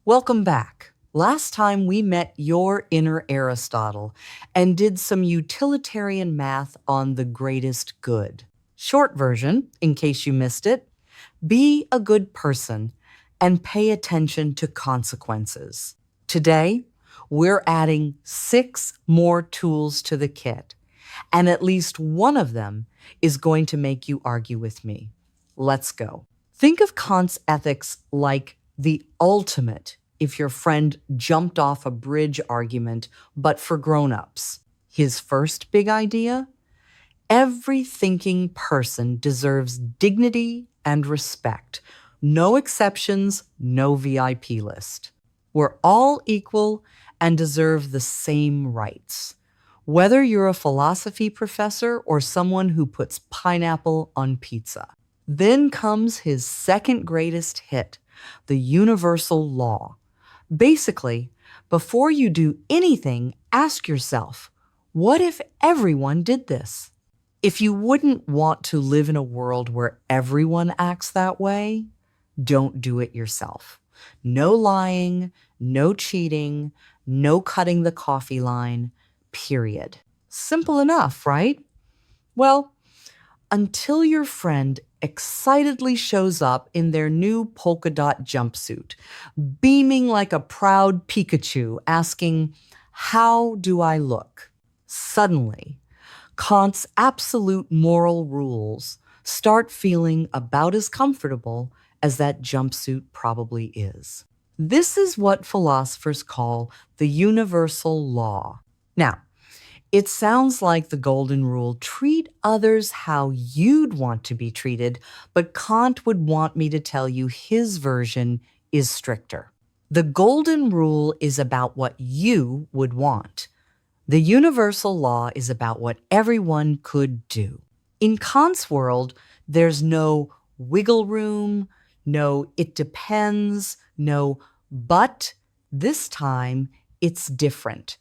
Welcome back. Last time we met your inner Aristotle and did some utilitarian math on the greatest good. Short version, in case you missed it, be a good person and pay attention to consequences. Today, we're adding 6 more tools to the kit, and at least one of them is going to make you argue with me. Let's go. Think of Kant's ethics like the ultimate if your friend jumped off a bridge argument, but for grown-ups. His first big idea? Every thinking person deserves dignity and respect. No exceptions, no VIP list. We're all equal and deserve the same rights. Whether you're a philosophy professor or someone who puts pineapple on pizza. Then comes his second greatest hit, the universal law. Basically, before you do anything, ask yourself, what if everyone did this? If you wouldn't want to live in a world where everyone acts that way, don't do it yourself. No lying, no cheating, no cutting the coffee line, period. Simple enough, right? Well, until your friend excitedly shows up in their new polka dot jumpsuit, beaming like a proud Pikachu, asking, "How do I look?" Suddenly, Kant's absolute moral rules start feeling about as comfortable as that jumpsuit probably is. This is what philosophers call the universal law. Now, it sounds like the golden rule, treat others how you'd want to be treated, but Kant would want me to tell you his version is stricter. The golden rule is about what you would want. The universal law is about what everyone could do. In Kant's world, there's no wiggle room, no it depends, no but. This time, it's different.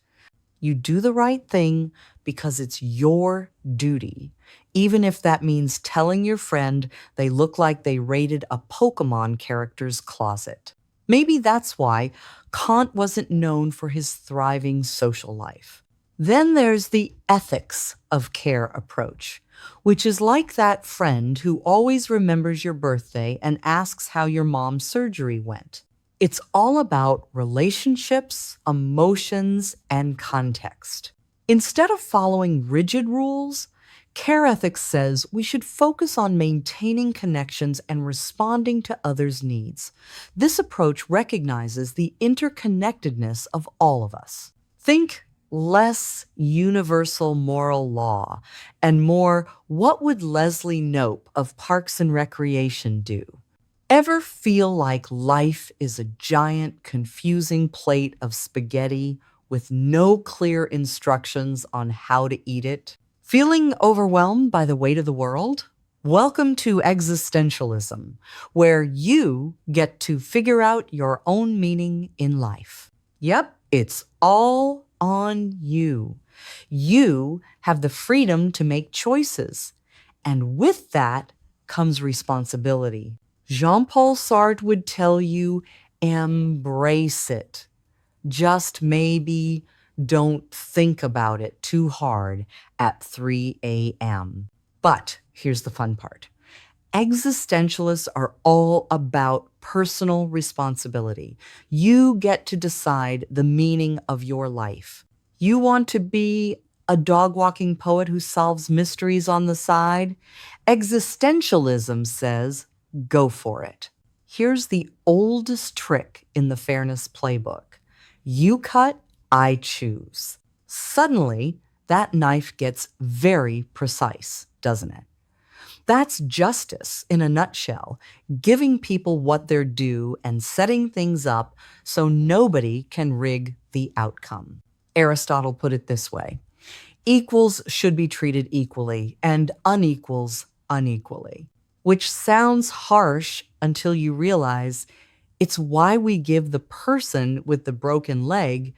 You do the right thing because it's your duty, even if that means telling your friend they look like they raided a Pokemon character's closet. Maybe that's why Kant wasn't known for his thriving social life. Then there's the ethics of care approach, which is like that friend who always remembers your birthday and asks how your mom's surgery went. It's all about relationships, emotions, and context. Instead of following rigid rules, care ethics says we should focus on maintaining connections and responding to others' needs. This approach recognizes the interconnectedness of all of us. Think less universal moral law and more what would Leslie Knope of Parks and Recreation do? Ever feel like life is a giant, confusing plate of spaghetti with no clear instructions on how to eat it? Feeling overwhelmed by the weight of the world? Welcome to existentialism, where you get to figure out your own meaning in life. Yep, it's all on you. You have the freedom to make choices, and with that comes responsibility. Jean-Paul Sartre would tell you, embrace it. Just maybe don't think about it too hard at 3 a.m. But here's the fun part. Existentialists are all about personal responsibility. You get to decide the meaning of your life. You want to be a dog-walking poet who solves mysteries on the side? Existentialism says, go for it. Here's the oldest trick in the fairness playbook. You cut, I choose. Suddenly, that knife gets very precise, doesn't it? That's justice in a nutshell, giving people what they're due and setting things up so nobody can rig the outcome. Aristotle put it this way: equals should be treated equally and unequals unequally, which sounds harsh until you realize it's why we give the person with the broken leg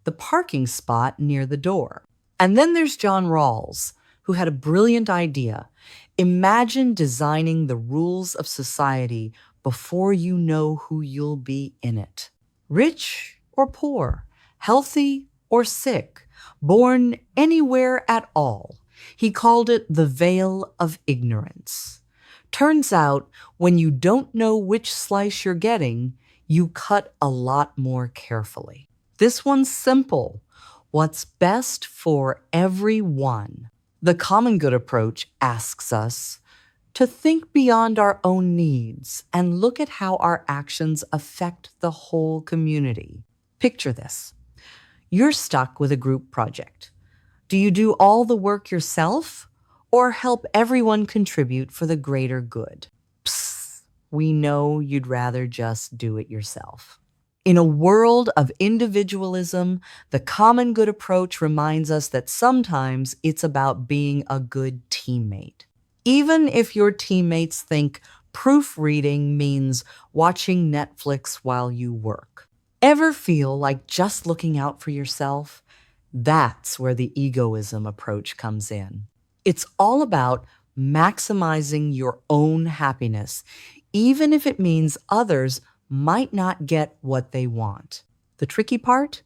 the parking spot near the door. And then there's John Rawls, who had a brilliant idea. Imagine designing the rules of society before you know who you'll be in it. rich or poor, healthy or sick, born anywhere at all. He called it the veil of ignorance. Turns out, when you don't know which slice you're getting, you cut a lot more carefully. This one's simple. What's best for everyone? The common good approach asks us to think beyond our own needs and look at how our actions affect the whole community. Picture this. You're stuck with a group project. Do you do all the work yourself or help everyone contribute for the greater good? Psst, we know you'd rather just do it yourself. In a world of individualism, the common good approach reminds us that sometimes it's about being a good teammate. Even if your teammates think proofreading means watching Netflix while you work. Ever feel like just looking out for yourself? That's where the egoism approach comes in. It's all about maximizing your own happiness, even if it means others might not get what they want. The tricky part?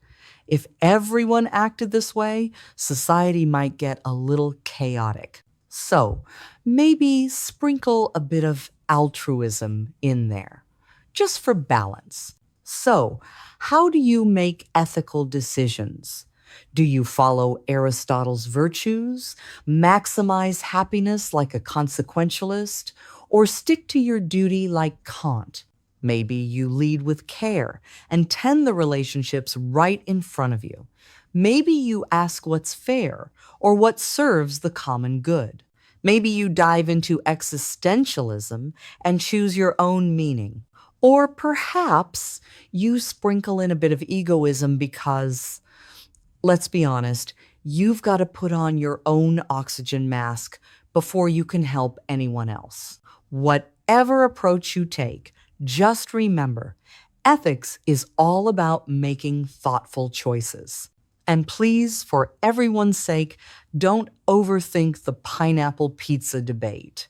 If everyone acted this way, society might get a little chaotic. So maybe sprinkle a bit of altruism in there, just for balance. So, how do you make ethical decisions? Do you follow Aristotle's virtues, maximize happiness like a consequentialist, or stick to your duty like Kant? Maybe you lead with care and tend the relationships right in front of you. Maybe you ask what's fair or what serves the common good. Maybe you dive into existentialism and choose your own meaning. Or perhaps you sprinkle in a bit of egoism because, let's be honest, you've got to put on your own oxygen mask before you can help anyone else. Whatever approach you take, just remember, ethics is all about making thoughtful choices. And please, for everyone's sake, don't overthink the pineapple pizza debate.